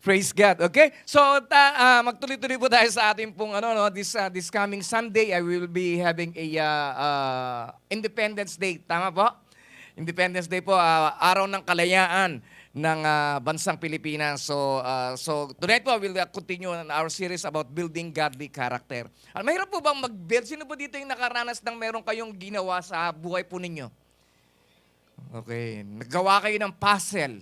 Praise God. Okay? So, magtuloy-tuloy po tayo sa ating pong this coming Sunday, I will be having a Independence Day. Tama po? Independence Day po, araw ng kalayaan ng bansang Pilipinas. So tonight po, we'll continue on our series about building godly character. Mahirap po bang mag-build? Sino po dito yung nakaranas ng meron kayong ginawa sa buhay po ninyo? Okay. Naggawa kayo ng puzzle.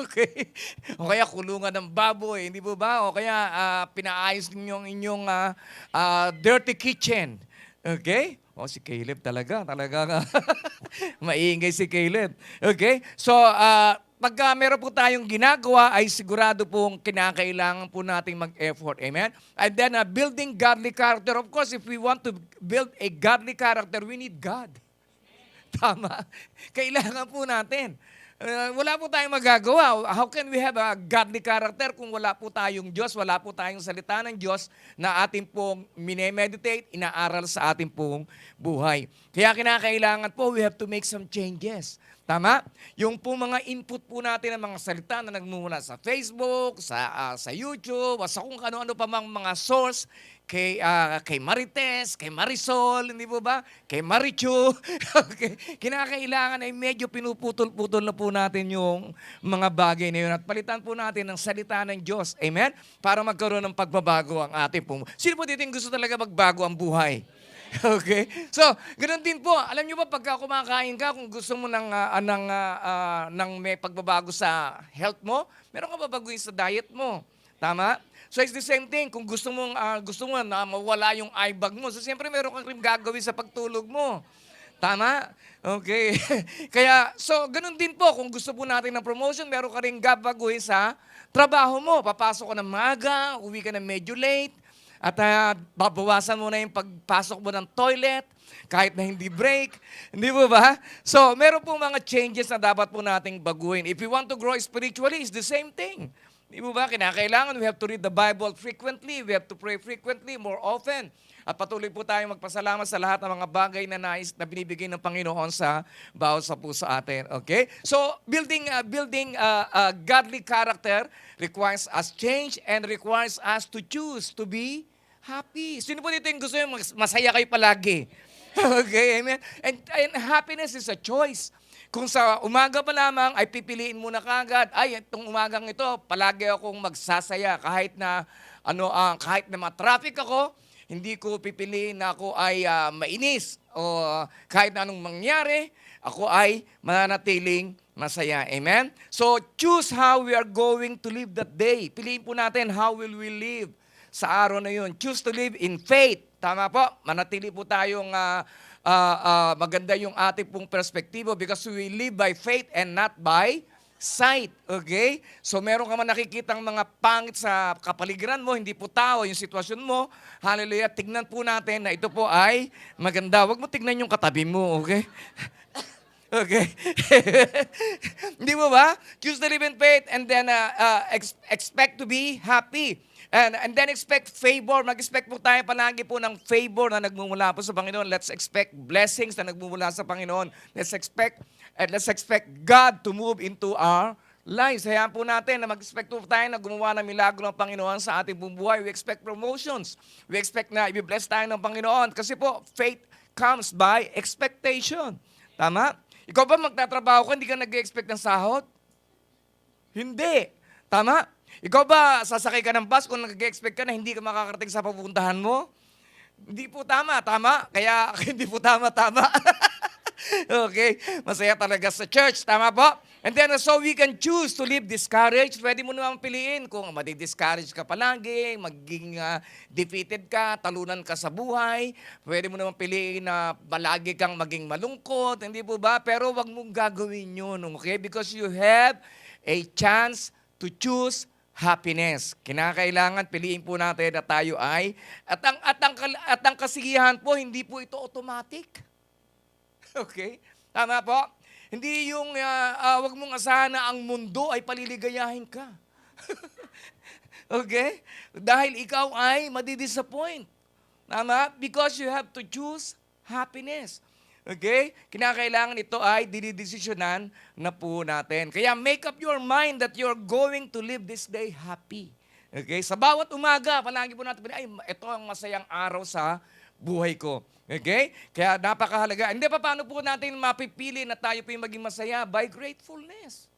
Okay. O kaya kulungan ng baboy, hindi po ba? O kaya pinaayos ninyo ang inyong dirty kitchen. Okay? O si Caleb talaga maingay si Caleb. Okay? So, pagka meron po tayong ginagawa, ay sigurado pong kinakailangan po nating mag-effort. Amen? And then, building godly character. Of course, if we want to build a godly character, we need God. Tama. Kailangan po natin. Wala po tayong magagawa. How can we have a godly character kung wala po tayong Diyos, wala po tayong salita ng Diyos na ating pong minemeditate, inaaral sa ating pong buhay. Kaya kinakailangan po, we have to make some changes. Tama? Yung po mga input po natin ng mga salita na nagmumula sa Facebook, sa YouTube, sa kung ano-ano pa mang mga source, kay Marites, kay Marisol, hindi po ba? Kay Marichu. Okay. Kinakailangan ay medyo pinuputol-putol na po natin yung mga bagay na yun at palitan po natin ng salita ng Diyos. Amen? Para magkaroon ng pagbabago ang ating pong... Sino po dito yung gusto talaga magbago ang buhay? Okay? So, ganoon din po. Alam niyo ba, pagka kumakain ka, kung gusto mo ng may pagbabago sa health mo, meron ka babaguhin sa diet mo. Tama? So it's the same thing. Kung gusto mo na mawala yung eye bag mo, so siyempre meron kang rin gagawin sa pagtulog mo. Tama? Okay. Kaya, so ganun din po. Kung gusto po natin ng promotion, meron ka rin gagawin sa trabaho mo. Papasok ka ng maaga, uwi ka na medyo late, at babawasan mo na yung pagpasok mo ng toilet, kahit na hindi break. Hindi po ba? So, meron po mga changes na dapat po nating baguhin. If you want to grow spiritually, it's the same thing. Di ba? Kinakailangan, we have to read the Bible frequently, we have to pray frequently, more often. At patuloy po tayong magpasalamat sa lahat ng mga bagay na na binibigay ng Panginoon sa bawat sa puso atin. Okay? So, building godly character requires us change and requires us to choose to be happy. Sino po dito yung gusto yung masaya kayo palagi? Okay? Amen? And happiness is a choice. Kung sa umaga pa lamang ay pipiliin mo na kagad, ay itong umagang ito, palagi akong magsasaya kahit na ma-traffic ako, hindi ko pipiliin na ako ay mainis o kahit na anong mangyari, ako ay mananatiling masaya. Amen? So choose how we are going to live that day. Piliin po natin how will we live sa araw na yun. Choose to live in faith. Tama po? Manatili po tayong maganda yung ating pong perspektibo because we live by faith and not by sight. Okay? So meron ka man nakikitang mga pangit sa kapaligiran mo, hindi po tao yung sitwasyon mo. Hallelujah. Tignan po natin na ito po ay maganda. Huwag mo tignan yung katabi mo. Okay? Okay? Hindi mo ba? Choose to live in faith and then expect to be happy. And then expect favor. Mag-expect po tayo palagi po ng favor na nagmumula po sa Panginoon. Let's expect blessings na nagmumula sa Panginoon. Let's expect God to move into our lives. Hayaan po natin na mag-expect po tayo na gumawa ng milagro ng Panginoon sa ating buhay. We expect promotions. We expect na i-bless tayo ng Panginoon. Kasi po, faith comes by expectation. Tama? Ikaw ba magtatrabaho ka, hindi ka nag-expect ng sahod? Hindi. Tama? Ikaw ba, sasakay ka ng bus kung nag-expect ka na hindi ka makakarating sa pupuntahan mo? Hindi po tama. Kaya hindi po tama. Okay? Masaya talaga sa church. Tama po? And then, so we can choose to live discouraged. Pwede mo naman piliin kung madi-discourage ka palagi, magiging defeated ka, talunan ka sa buhay. Pwede mo naman piliin na palagi kang maging malungkot. Hindi po ba? Pero wag mong gagawin yun. Okay? Because you have a chance to choose happiness. Kinakailangan piliin po natin na tayo ay at ang kasiyahan po hindi po ito automatic. Okay? Tama po? Hindi yung wag mong asahan na ang mundo ay paliligayahin ka. Okay? Dahil ikaw ay madidisappoint. Tama? Because you have to choose happiness. Okay? Kinakailangan ito ay dinidesisyonan na po natin. Kaya make up your mind that you're going to live this day happy. Okay? Sa bawat umaga, palagi po natin, ay, ito ang masayang araw sa buhay ko. Okay? Kaya napakahalaga. Hindi pa paano po natin mapipili na tayo po yung maging masaya? By gratefulness.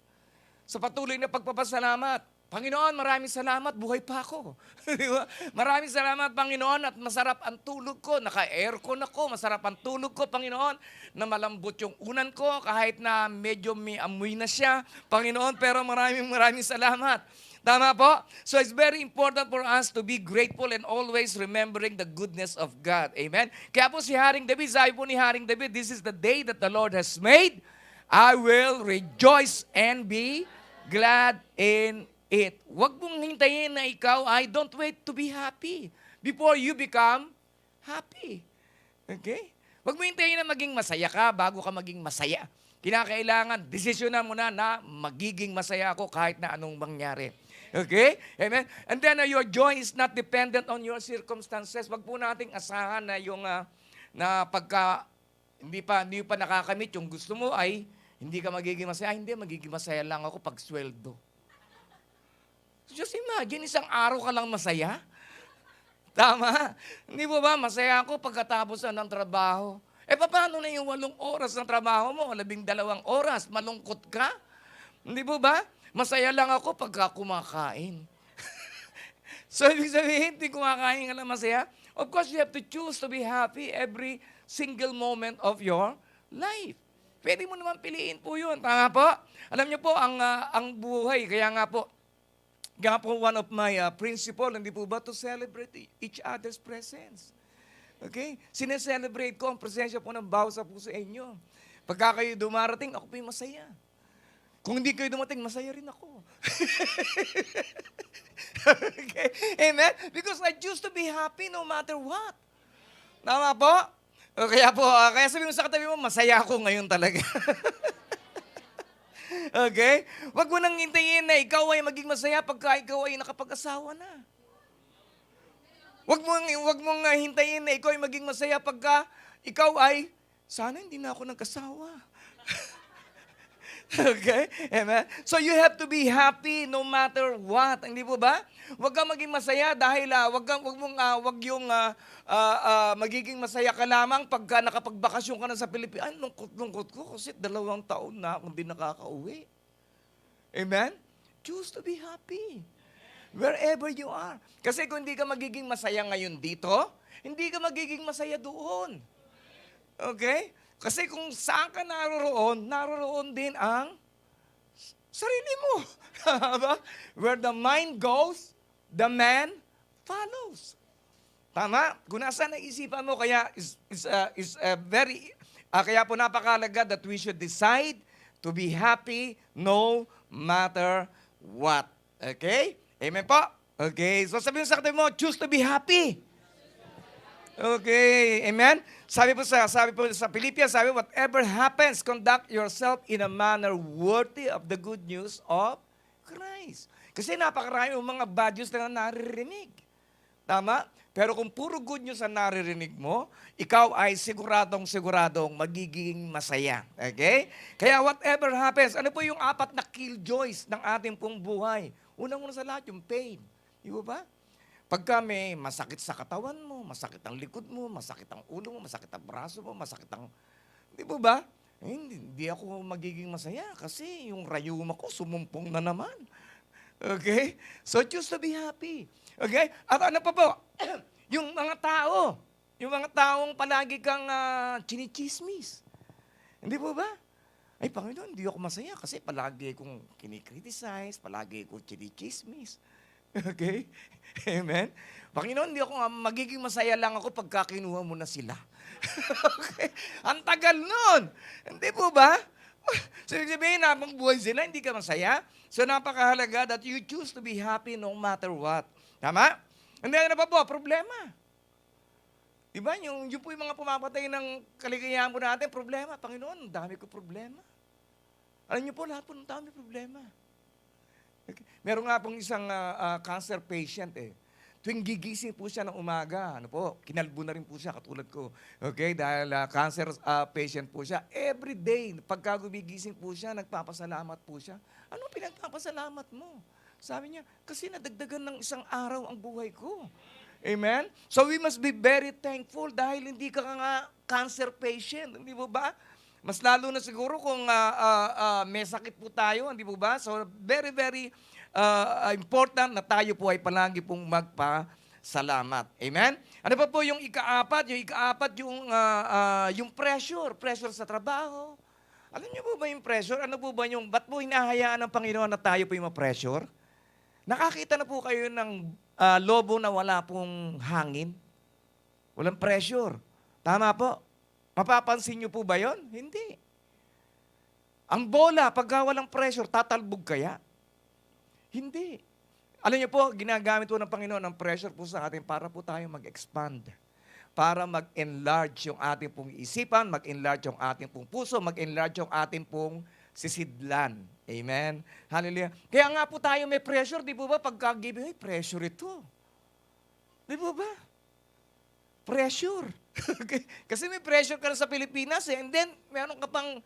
Sa patuloy na pagpapasalamat. Panginoon, maraming salamat, buhay pa ako. Di ba? Maraming salamat, Panginoon, at masarap ang tulog ko. Naka-aircon ako, masarap ang tulog ko, Panginoon, na malambot yung unan ko, kahit na medyo may amoy na siya, Panginoon, pero maraming salamat. Tama po? So it's very important for us to be grateful and always remembering the goodness of God. Amen? Kaya po si Haring David, sabi po ni Haring David, this is the day that the Lord has made. I will rejoice and be glad in it. Huwag mong hintayin na ikaw ay don't wait to be happy before you become happy. Okay? Huwag mo hintayin na maging masaya ka bago ka maging masaya. Kinakailangan, desisyonan mo na magiging masaya ako kahit na anong mangyari. Okay? Amen? And then your joy is not dependent on your circumstances. Huwag po nating asahan na yung na pagka hindi pa nakakamit yung gusto mo ay hindi ka magiging masaya. Hindi, magiging masaya lang ako pag sweldo. Just imagine, isang araw ka lang masaya. Tama? Hindi mo ba, masaya ako pagkatapos ng trabaho. Paano na yung 8 oras ng trabaho mo? 12 oras, malungkot ka? Hindi mo ba? Masaya lang ako pagka kumakain. So, ibig sabihin, hindi kumakain ka lang masaya? Of course, you have to choose to be happy every single moment of your life. Pwede mo naman piliin po yun. Tama po? Alam niyo po, ang buhay, kaya nga po, one of my principle, hindi po ba to celebrate each other's presence? Okay? Sineselebrate ko ang presensya po ng bawat sa puso inyo. Pagka kayo dumarating, ako po yung masaya. Kung hindi kayo dumating, masaya rin ako. Okay? Amen? Because I choose to be happy no matter what. Tama po? Kaya sabi mo sa katabi mo, masaya ako ngayon talaga. Okay? Huwag mo nang hintayin na ikaw ay maging masaya pagka ikaw ay nakapag-asawa na. Huwag mong hintayin na ikaw ay maging masaya pagka ikaw ay, sana hindi na ako nag-asawa. Okay? Amen? So you have to be happy no matter what. Hindi po ba? Huwag kang maging masaya dahil wag yung magiging masaya ka lamang pagka nakapagbakasyon ka na sa Pilipinas. Ay, lungkot ko kasi 2 taon na akong di nakakauwi. Amen? Choose to be happy. Wherever you are. Kasi kung hindi ka magiging masaya ngayon dito, hindi ka magiging masaya doon. Okay? Kasi kung saan ka naroon din ang sarili mo. Where the mind goes, the man follows. Tama? Kung nasaan ang isipan mo, kaya kaya po napakahalaga that we should decide to be happy no matter what. Okay? Amen po? Okay. So sabi mo sa katabi mo, choose to be happy. Okay. Amen? Sabi po sa Philippians, whatever happens, conduct yourself in a manner worthy of the good news of Christ. Kasi napakarami yung mga bad news na naririnig. Tama? Pero kung puro good news ang naririnig mo, ikaw ay siguradong magiging masaya. Okay? Kaya whatever happens, ano po yung 4 na killjoys ng ating pong buhay? Unang-una sa lahat, yung pain. Di ba? Pagka may masakit sa katawan mo, masakit ang likod mo, masakit ang ulo mo, masakit ang braso mo, masakit ang... Di ba? Hindi ako magiging masaya kasi yung rayuma ko sumumpong na naman. Okay? So choose to be happy. Okay? At ano pa po? Yung mga taong palagi kang chinichismis. Hindi po ba? Ay, Panginoon, hindi ako masaya kasi palagi kong kinikriticize, palagi kong chinichismis. Okay? Amen? Panginoon, hindi ako magiging masaya lang ako pagka kinuha mo na sila. Okay? Ang tagal nun. Hindi po ba? So, sabihin na, habang buhay sila, hindi ka masaya. So, napakahalaga that you choose to be happy no matter what. Tama? Hindi na pa po, problema. Diba? Yung po yung mga pumapatay ng kaligayahan po natin, problema. Panginoon, dami ko problema. Alam niyo po, lahat po ng tao may problema. Okay. Meron nga pong isang cancer patient 20 tuwing gigising po siya ng umaga, ano po, kinalbo na rin po siya katulad ko. Okay, dahil cancer patient po siya. Every day, pagka gumigising po siya, nagpapasalamat po siya. Anong pinagpapasalamat mo? Sabi niya, kasi nadagdagan ng isang araw ang buhay ko. Amen? So we must be very thankful dahil hindi ka nga cancer patient. Hindi mo ba? Mas lalo na siguro kung may sakit po tayo, hindi po ba? So very, very important na tayo po ay palagi pong magpasalamat. Amen? Ano pa po yung ikaapat? Yung ikaapat yung pressure sa trabaho. Alam niyo po ba yung pressure? Ano po ba yung, ba't po hinahayaan ng Panginoon na tayo po yung ma-pressure? Nakakita na po kayo ng lobo na wala pong hangin? Walang pressure. Tama po. Mapapansin niyo po ba yon? Hindi. Ang bola, pagka walang pressure, tatalbog kaya? Hindi. Alam niyo po, ginagamit po ng Panginoon ang pressure po sa atin para po tayo mag-expand. Para mag-enlarge yung ating pong isipan, mag-enlarge yung ating pong puso, mag-enlarge yung ating pong sisidlan. Amen? Hallelujah. Kaya nga po tayo may pressure, di po ba? Pagka-giving, pressure ito. Di po ba? Pressure. Kasi may pressure ka na sa Pilipinas and then meron ka pang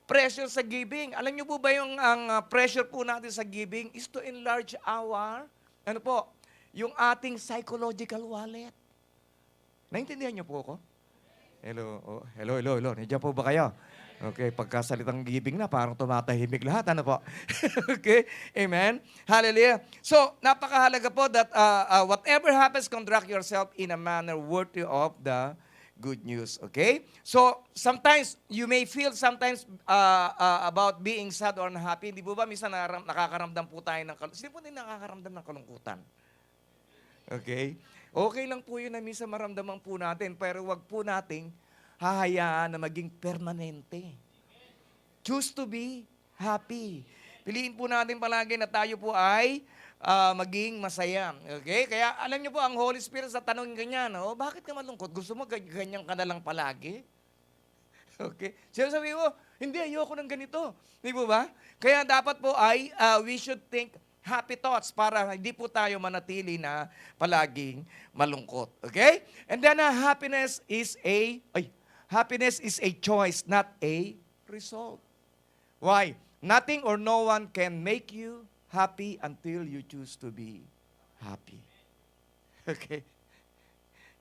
pressure sa giving. Alam niyo po ba yung ang pressure po natin sa giving is to enlarge our, ano po, yung ating psychological wallet. Naintindihan niyo po ako? Hello, hello. Nandiyan po ba kayo? Okay, pagkasalitang giving na, parang tumatahimik lahat. Ano po? Okay, amen? Hallelujah. So, napakahalaga po that whatever happens, conduct yourself in a manner worthy of the good news. Okay? So, sometimes, you may feel sometimes about being sad or unhappy. Hindi po ba, minsan nakakaramdam po tayo ng kalungkutan. Sino po din nakakaramdam ng kalungkutan? Okay? Okay lang po yun na minsan maramdaman po natin, pero wag po nating hahayaan na maging permanente. Choose to be happy. Piliin po natin palagi na tayo po ay maging masaya. Okay? Kaya alam niyo po, ang Holy Spirit sa tanong ganyan, oh, bakit ka malungkot? Gusto mo ganyan ka na lang palagi? Okay? Sabi mo, hindi, ayoko ng ganito. Di po ba? Kaya dapat po ay we should think happy thoughts para hindi po tayo manatili na palaging malungkot. Okay? And then happiness is a choice, not a result. Why? Nothing or no one can make you happy until you choose to be happy. Okay?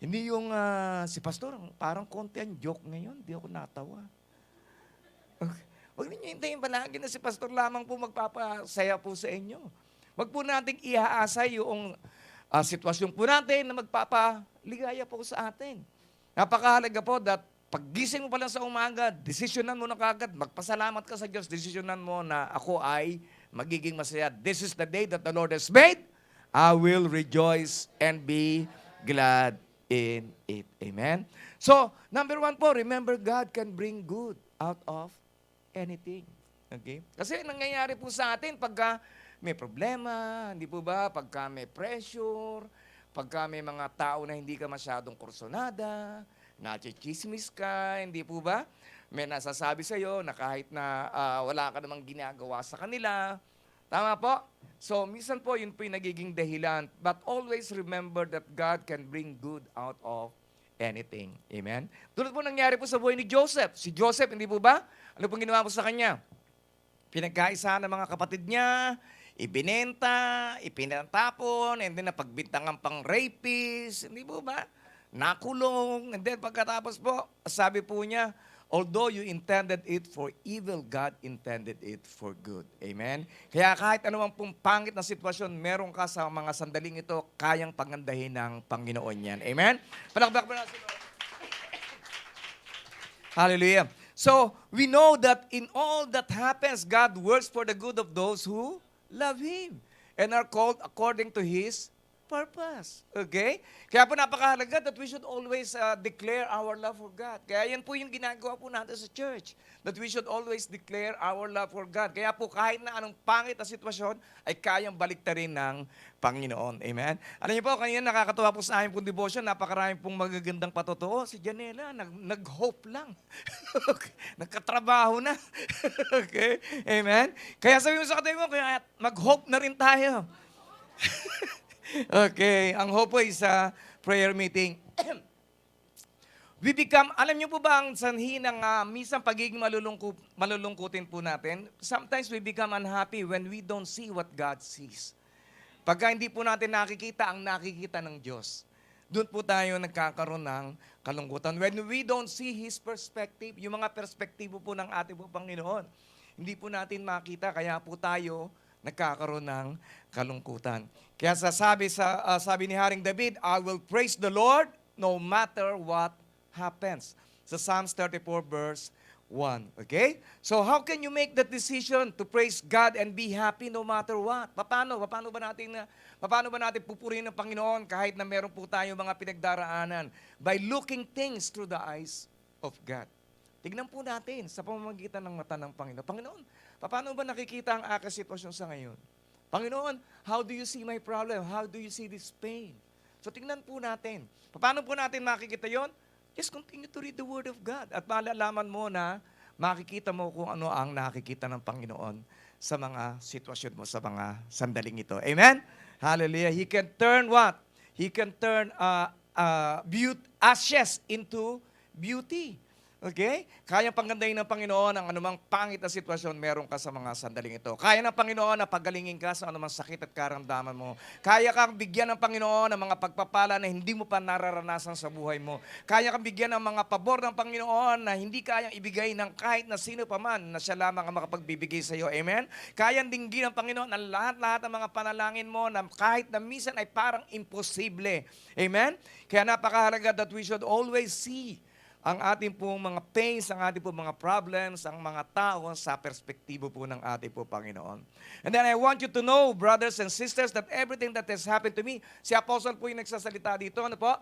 Hindi yung si Pastor, parang konti ang joke ngayon. Di ako natawa. Okay. Huwag ninyo hintayin palagi na si Pastor lamang po magpapasaya po sa inyo. Huwag po nating iaasa yung sitwasyon po natin na magpapaligaya po sa atin. Napakahalaga po that paggising mo pa lang sa umaga, desisyonan mo na kagad, magpasalamat ka sa Diyos, desisyonan mo na ako ay magiging masaya. This is the day that the Lord has made. I will rejoice and be glad in it. Amen? So, number one po, remember God can bring good out of anything. Okay? Kasi nangyayari po sa atin pagka may problema, hindi po ba? Pagka may pressure, pagka may mga tao na hindi ka masyadong kursonada, nachichismis ka, hindi po ba? May nasasabi sa'yo na kahit na wala ka namang ginagawa sa kanila. Tama po? So, minsan po, yun po yung nagiging dahilan. But always remember that God can bring good out of anything. Amen? Tulad po nangyari po sa buhay ni Joseph. Si Joseph, hindi po ba? Ano pong ginawa po sa kanya? Pinagkaisahan ng mga kapatid niya, ibinenta, ipinatapon, and then napagbintangan pang rapist, hindi po ba? Nakulong, and then pagkatapos po, sabi po niya, although you intended it for evil, God intended it for good. Amen? Kaya kahit anumang pong pangit na sitwasyon, meron ka sa mga sandaling ito, kayang pagandahin ng Panginoon yan. Amen? Palakpak mo na si Lord. Hallelujah. So, we know that in all that happens, God works for the good of those who love Him and are called according to His purpose. Okay? Kaya po napakahalaga that we should always declare our love for God. Kaya yan po yung ginagawa po natin sa church. That we should always declare our love for God. Kaya po kahit na anong pangit na sitwasyon, ay kayang baliktarin ng Panginoon. Amen? Alam niyo po, kanina nakakatuwa po sa amin pong devotion, napakaraming pong magagandang patotoo. Si Janela, nag-hope lang. Nagkatrabaho na. Okay? Amen? Kaya sabi mo sa katabi mo, kaya mag-hope na rin tayo. Okay, ang hope po is sa prayer meeting. We become, alam niyo po ba ang sanhi ng minsan pagiging malulungkutin po natin? Sometimes we become unhappy when we don't see what God sees. Pagka hindi po natin nakikita ang nakikita ng Diyos, doon po tayo nagkakaroon ng kalungkutan. When we don't see His perspective, yung mga perspektibo po ng ating po Panginoon, hindi po natin makita, kaya po tayo nagkakaroon ng kalungkutan. Kaya sabi ni Haring David, I will praise the Lord no matter what happens. Sa Psalms 34 verse 1. Okay? So how can you make that decision to praise God and be happy no matter what? Paano ba natin pupurihin ng Panginoon kahit na meron po tayo mga pinagdaraanan? By looking things through the eyes of God. Tignan po natin sa pamamagitan ng mata ng Panginoon. Panginoon, paano ba nakikita ang aking sitwasyon sa ngayon? Panginoon, how do you see my problem? How do you see this pain? So tignan po natin. Paano po natin makikita yon? Just continue to read the Word of God at malalaman mo na makikita mo kung ano ang nakikita ng Panginoon sa mga sitwasyon mo, sa mga sandaling ito. Amen? Hallelujah. He can turn what? He can turn ashes into beauty. Okay? Kayang panggandahin ng Panginoon ang anumang pangit na sitwasyon meron ka sa mga sandaling ito. Kaya ng Panginoon na pagalingin ka sa anumang sakit at karamdaman mo. Kaya kang bigyan ng Panginoon ng mga pagpapala na hindi mo pa nararanasan sa buhay mo. Kaya kang bigyan ng mga pabor ng Panginoon na hindi kayang ibigay ng kahit na sino pa man na siya lamang ang makapagbibigay sa iyo. Amen? Kayang dinggin ng Panginoon ang lahat-lahat ng mga panalangin mo na kahit na minsan ay parang imposible. Amen? Kaya napakahalaga that we should always see ang ating pong mga pains, ang ating pong mga problems, ang mga tao sa perspektibo po ng ating po Panginoon. And then I want you to know, brothers and sisters, that everything that has happened to me, si Apostle po yung nagsasalita dito, ano po?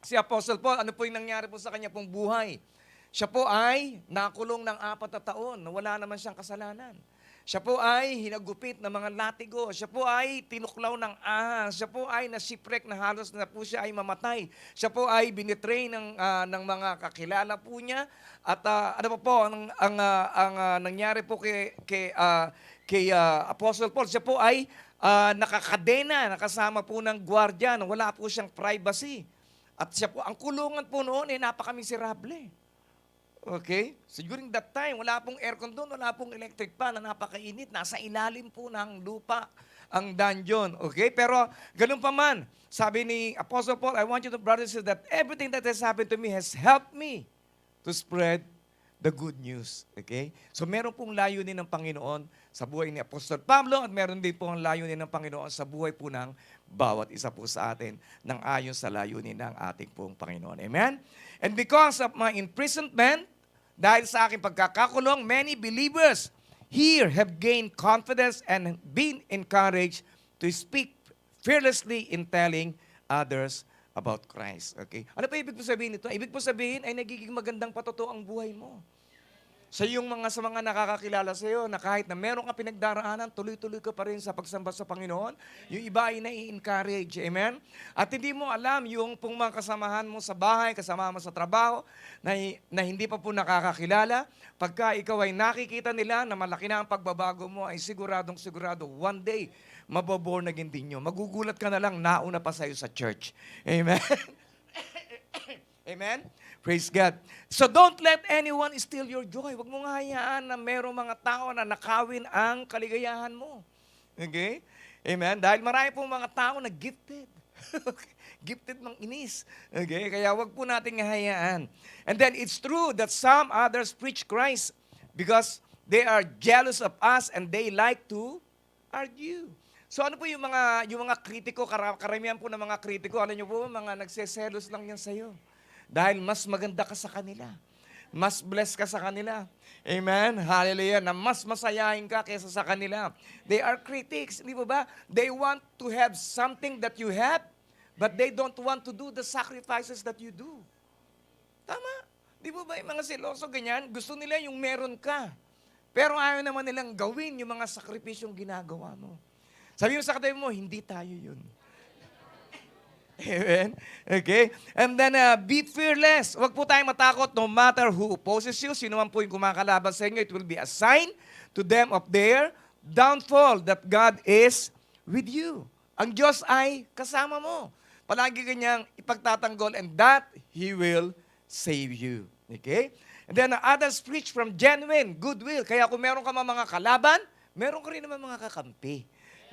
Si Apostle po, ano po yung nangyari po sa kanya pong buhay? Siya po ay nakulong ng 4 na taon, na wala naman siyang kasalanan. Siya po ay hinagupit ng mga latigo. Siya po ay tinuklaw ng ahas. Siya po ay nasiprek na halos na po siya ay mamatay. Siya po ay binitray ng mga kakilala po niya. At ano po, ang nangyari po kay Apostle Paul, siya po ay nakakadena, nakasama po ng gwardiya. Wala po siyang privacy. At siya po, ang kulungan po noon ay napakamiserable. Okay? So during that time, wala pong aircon doon, wala pong electric pan na napakainit. Nasa ilalim po ng lupa ang dungeon. Okay? Pero ganun pa man, sabi ni Apostle Paul, I want you to brothers and sisters that everything that has happened to me has helped me to spread the good news. Okay? So meron pong layunin ng Panginoon sa buhay ni Apostol Pablo at meron din pong layunin ng Panginoon sa buhay po ng bawat isa po sa atin ng ayon sa layunin ng ating pong Panginoon. Amen? And because of my imprisonment, dahil sa aking pagkakakulong, many believers here have gained confidence and been encouraged to speak fearlessly in telling others about Christ. Okay? Ano pa ibig po sabihin nito? Ibig po sabihin ay nagiging magandang patotoo ang buhay mo. Sa mga nakakakilala sa iyo na kahit na meron ka pinagdaraanan, tuloy-tuloy ka pa rin sa pagsamba sa Panginoon. Yung iba ay nai-encourage. Amen? At hindi mo alam yung pong mga kasamahan mo sa bahay, kasama mo sa trabaho, na hindi pa po nakakakilala. Pagka ikaw ay nakikita nila na malaki na ang pagbabago mo, ay siguradong sigurado, one day, maboborn again din nyo. Magugulat ka na lang, nauna pa sa'yo sa church. Amen? Amen? Praise God. So don't let anyone steal your joy. Huwag mong hayaan na merong mga tao na nakawin ang kaligayahan mo. Okay? Amen? Dahil marami pong mga tao na gifted. Gifted ng inis. Okay? Kaya huwag po nating hayaan. And then it's true that some others preach Christ because they are jealous of us and they like to argue. So ano po yung mga kritiko, karamihan po ng mga kritiko, alam niyo po, mga nagseselos lang yan sa'yo. Dahil mas maganda ka sa kanila. Mas blessed ka sa kanila. Amen? Hallelujah. Na mas masayahin ka kaysa sa kanila. They are critics. Di ba? They want to have something that you have, but they don't want to do the sacrifices that you do. Tama. Di ba yung mga seloso ganyan? Gusto nila yung meron ka. Pero ayaw naman nilang gawin yung mga sakripisyong ginagawa mo. Sabi mo sa katabi mo, hindi tayo yun. Amen? Okay? And then, be fearless. Huwag po tayong matakot no matter who opposes you. Sino man po yung kumakalaban sa inyo, it will be a sign to them of their downfall that God is with you. Ang Diyos ay kasama mo. Palagi kanyang ipagtatanggol and that He will save you. Okay? And then others preach from genuine goodwill. Kaya kung meron ka mga kalaban, meron ka rin naman mga kakampi.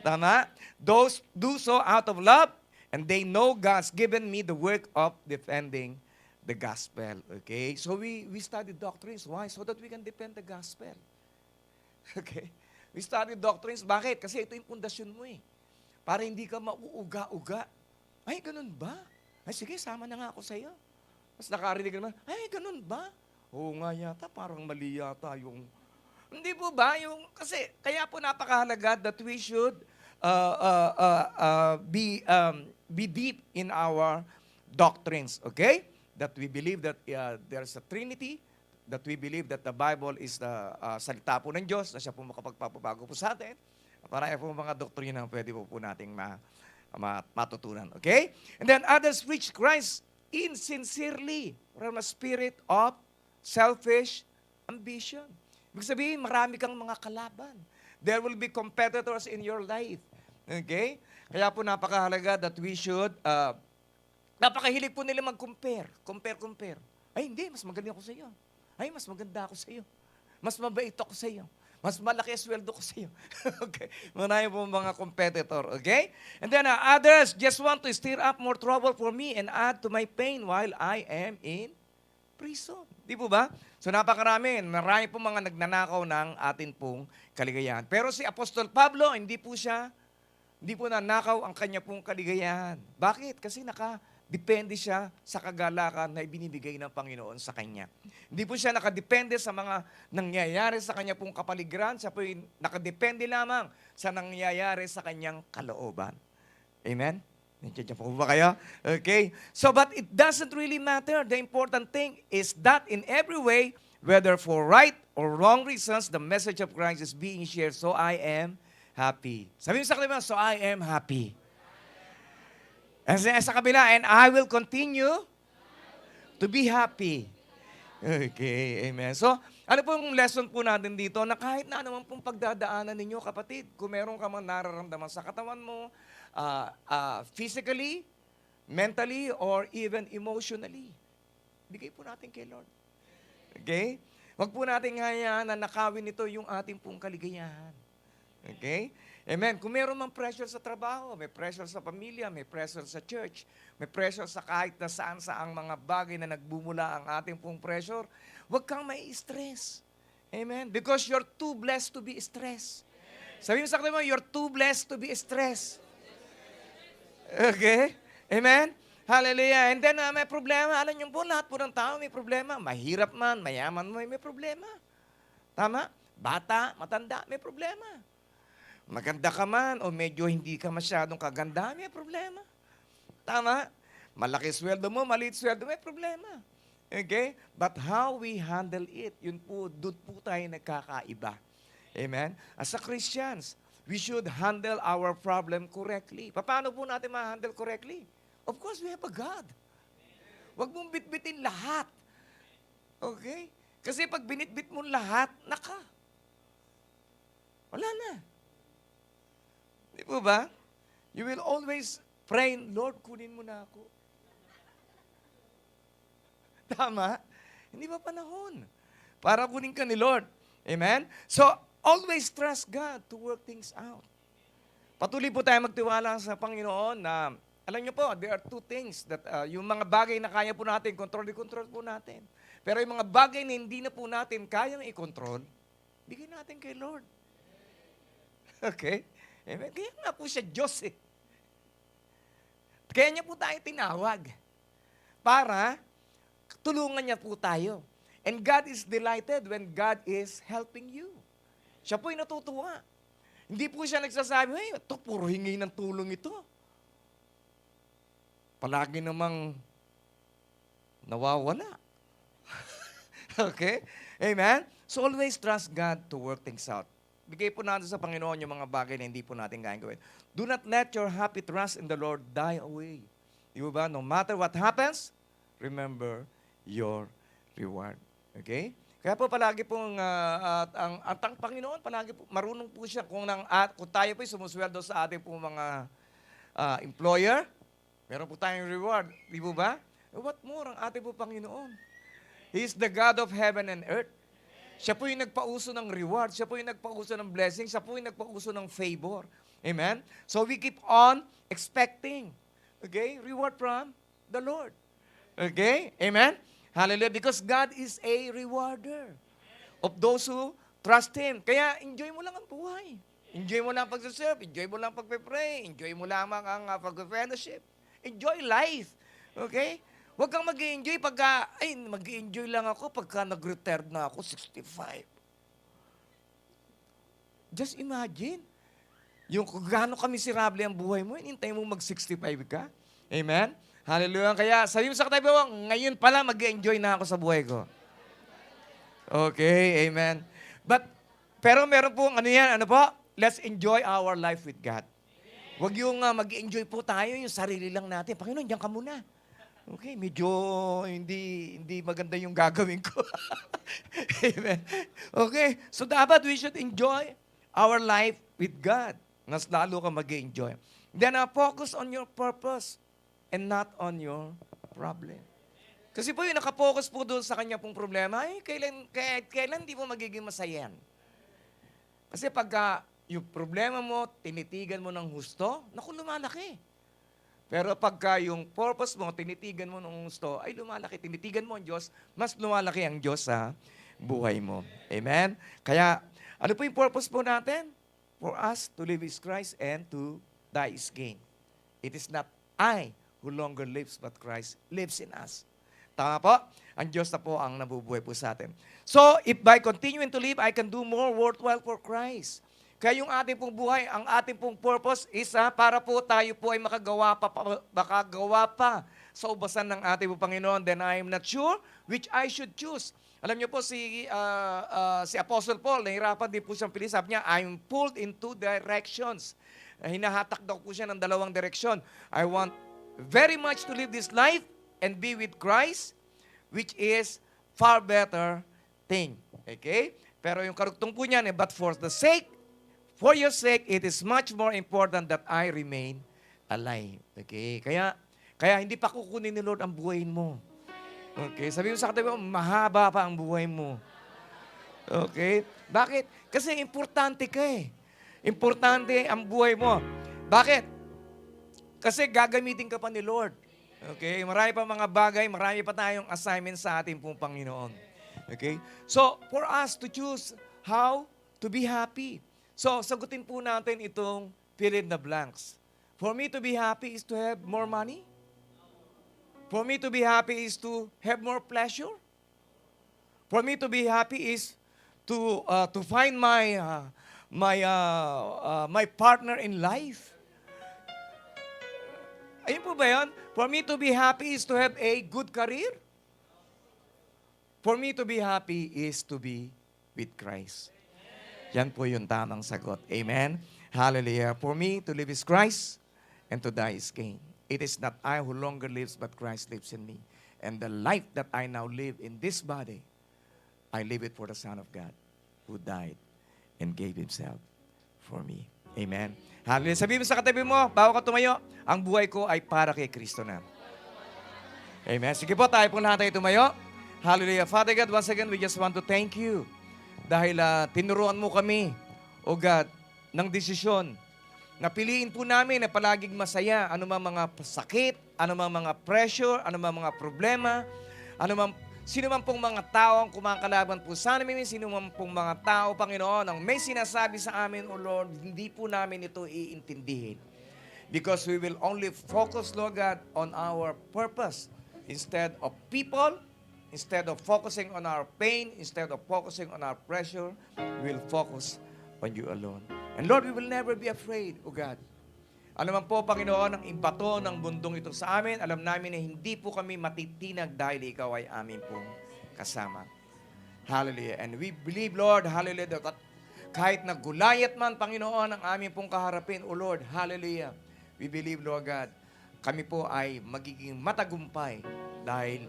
Tama? Those do so out of love and they know God's given me the work of defending the gospel. Okay? So we study doctrines. Why? So that we can defend the gospel. Okay? We study doctrines. Bakit? Kasi ito yung pundasyon mo eh. Para hindi ka mauuga-uga. Ay, ganun ba? Ay, sige, sama na nga ako sa iyo. Mas nakarinig ka naman, ay, ganun ba? Oo nga yata, parang mali yata yung... Hindi po ba? Kasi, kaya po napakahalaga that we should be deep in our doctrines, okay? That we believe that there's a Trinity, that we believe that the Bible is the salita po ng Diyos, na siya po makapagpapabago po sa atin. Para po mga doktrina pwede po nating matutunan. Okay? And then others preach Christ insincerely from a spirit of selfish ambition. Ibig sabihin, marami kang mga kalaban. There will be competitors in your life. Okay? Kaya po napakahalaga that we should, napakahilig po nila mag-compare. Compare. Ay, hindi, mas magaling ako sa iyo. Ay, mas maganda ako sa iyo. Mas mabait ako sa iyo. Mas malaki ang sweldo ko sa iyo. Okay? Marami po mga competitor. Okay? And then others just want to stir up more trouble for me and add to my pain while I am in prison. Di po ba? So napakarami. Marami po mga nagnanakaw ng atin pong kaligayahan. Pero si Apostol Pablo, hindi po nanakaw ang kanya pong kaligayahan. Bakit? Kasi nakadepende siya sa kagalakan na ibinibigay ng Panginoon sa kanya. Hindi po siya nakadepende sa mga nangyayari sa kanya pong kapaligiran. Siya po nakadepende lamang sa nangyayari sa kanyang kalooban. Amen? Nandiyan po ba kayo? Okay. So, but it doesn't really matter. The important thing is that in every way, whether for right or wrong reasons, the message of Christ is being shared. So I am happy. Sabi mo sa kanila, so I am happy. And sa kabila, and I will continue to be happy. Okay, amen. So, ano pong lesson po natin dito na kahit na naman pong pagdadaanan ninyo, kapatid, kung meron ka man nararamdaman sa katawan mo, physically, mentally, or even emotionally, bigay po natin kay Lord. Okay? Huwag po natin hayaan na nakawin ito yung ating pong kaligayahan. Okay? Amen. Kung meron mang pressure sa trabaho, may pressure sa pamilya, may pressure sa church, may pressure sa kahit na saan sa ang mga bagay na nagbumula ang ating pong pressure, huwag kang may stress. Amen. Because you're too blessed to be stressed. Sabi mo sa kanila, you're too blessed to be stressed. Okay? Amen? Hallelujah. And then may problema. Alam niyo po, lahat po ng tao may problema. Mahirap man, mayaman mo, may problema. Tama? Bata, matanda, may problema. Maganda ka man o medyo hindi ka masyadong kaganda, may problema. Tama? Malaki sweldo mo, maliit sweldo, may problema. Okay? But how we handle it, yun po, doon po tayo nagkakaiba. Amen? As a Christians, we should handle our problem correctly. Paano po natin ma-handle correctly? Of course, we have a God. Huwag mong bitbitin lahat. Okay? Kasi pag binitbit mo lahat, wala na. Di po ba? You will always pray, Lord, kunin mo na ako. Tama? Hindi ba panahon? Para kunin ka ni Lord. Amen? So, always trust God to work things out. Patuloy po tayo magtiwala sa Panginoon na, alam niyo po, there are two things that yung mga bagay na kaya po natin, control po natin. Pero yung mga bagay na hindi na po natin kayang i-control, bigyan natin kay Lord. Okay? Amen? Kaya nga po siya Diyos eh. Kaya niya po tayo tinawag para tulungan niya po tayo. And God is delighted when God is helping you. Siya po'y natutuwa. Hindi po siya nagsasabi, hey, ito, puro hingi ng tulong ito. Palagi namang nawawala. Okay? Amen? So always trust God to work things out. Bigay po natin sa Panginoon yung mga bagay na hindi po natin kayang gawin. Do not let your happy trust in the Lord die away. Di ba? No matter what happens, remember your reward. Okay? Kaya po palagi pong ang Panginoon, palagi po, marunong po siya kung tayo po sumusweldo sa ating po mga employer, meron po tayong reward. Di po ba? What more ang ating po Panginoon? He is the God of heaven and earth. Siya po yung nagpauso ng reward. Siya po yung nagpauso ng blessing. Siya po yung nagpauso ng favor. Amen? So we keep on expecting. Okay? Reward from the Lord. Okay? Amen? Hallelujah. Because God is a rewarder of those who trust Him. Kaya enjoy mo lang ang buhay. Enjoy mo lang ang pag-serve. Enjoy mo lang ang pag-pray. Enjoy mo lamang ang pag-fellowship. Enjoy life. Okay? Huwag kang mag-enjoy pagka, mag-enjoy lang ako pagka nag-retired na ako, 65. Just imagine. Yung kung gaano ka miserable ang buhay mo, hinintay mo mag-65 ka. Amen? Hallelujah. Kaya sabi mo sa katabi mo, ngayon pala mag-enjoy na ako sa buhay ko. Okay, amen. Pero meron pong ano po? Let's enjoy our life with God. Huwag yung mag-enjoy po tayo, yung sarili lang natin. Panginoon, diyan ka muna. Okay, medyo hindi maganda yung gagawin ko. Amen. Okay, so dapat we should enjoy our life with God. Mas lalo ka mag-enjoy. Then focus on your purpose and not on your problem. Kasi po yung nakapokus po doon sa kanya pong problema, kailan di mo magiging masayan? Kasi pagka yung problema mo, tinitigan mo ng husto, naku, lumalaki. Pero pagka yung purpose mo, tinitigan mo ng gusto, ay lumalaki. Tinitigan mo ang Diyos, mas lumalaki ang Diyos sa buhay mo. Amen? Kaya, ano po yung purpose po natin? For us to live is Christ and to die is gain. It is not I who longer lives, but Christ lives in us. Tama po? Ang Diyos na po ang nabubuhay po sa atin. So, if by continuing to live, I can do more worthwhile for Christ. Kaya yung ating pong buhay, ang ating pong purpose is para po tayo po ay makagawa pa sa ubasan ng ating po Panginoon. Then I am not sure which I should choose. Alam niyo po si Apostle Paul, nahirapan din po siyang pili. Sabi niya, I'm pulled in two directions. Hinahatak daw po siya ng dalawang direksyon. I want very much to live this life and be with Christ, which is far better thing. Okay? Pero yung karugtong po niyan, but for your sake, it is much more important that I remain alive. Okay? Kaya hindi pa kukunin ni Lord ang buhay mo. Okay? Sabi mo sa katabi mo, mahaba pa ang buhay mo. Okay? Bakit? Kasi importante ka eh. Importante ang buhay mo. Bakit? Kasi gagamitin ka pa ni Lord. Okay? Marami pa mga bagay, marami pa tayong assignment sa ating pong Panginoon. Okay? So, for us to choose how to be happy. So, sagutin po natin itong fill in the blanks. For me to be happy is to have more money? For me to be happy is to have more pleasure? For me to be happy is to find my partner in life? Ayun po ba yun? For me to be happy is to have a good career? For me to be happy is to be with Christ. Yan po yung tamang sagot. Amen? Hallelujah. For me, to live is Christ, and to die is gain. It is not I who longer lives, but Christ lives in me. And the life that I now live in this body, I live it for the Son of God, who died and gave Himself for me. Amen? Hallelujah. Sabihin mo sa katabi mo, bago ka tumayo, ang buhay ko ay para kay Kristo na. Amen? Sige po, tayo po lahat tayo tumayo. Hallelujah. Father God, once again, we just want to thank you. Dahil tinuruan mo kami, O God, ng desisyon na piliin po namin na palaging masaya, anumang mga sakit, anumang mga pressure, anumang mga problema, sino man pong mga tao ang kumakalaban po sa amin, sino man pong mga tao, Panginoon, ang may sinasabi sa amin, O Lord, hindi po namin ito iintindihin. Because we will only focus, Lord God, on our purpose instead of people. Instead of focusing on our pain, instead of focusing on our pressure, we'll focus on you alone. And Lord, we will never be afraid, O God. Ano man po, Panginoon, ang imbato ng bundong ito sa amin, alam namin na hindi po kami matitinag dahil Ikaw ay amin pong kasama. Hallelujah. And we believe, Lord, hallelujah, that kahit nagulayat man, Panginoon, ang amin pong kaharapin, O Lord, hallelujah. We believe, Lord God, kami po ay magiging matagumpay dahil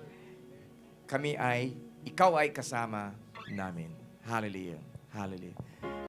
Ikaw ay kasama namin. Hallelujah. Hallelujah.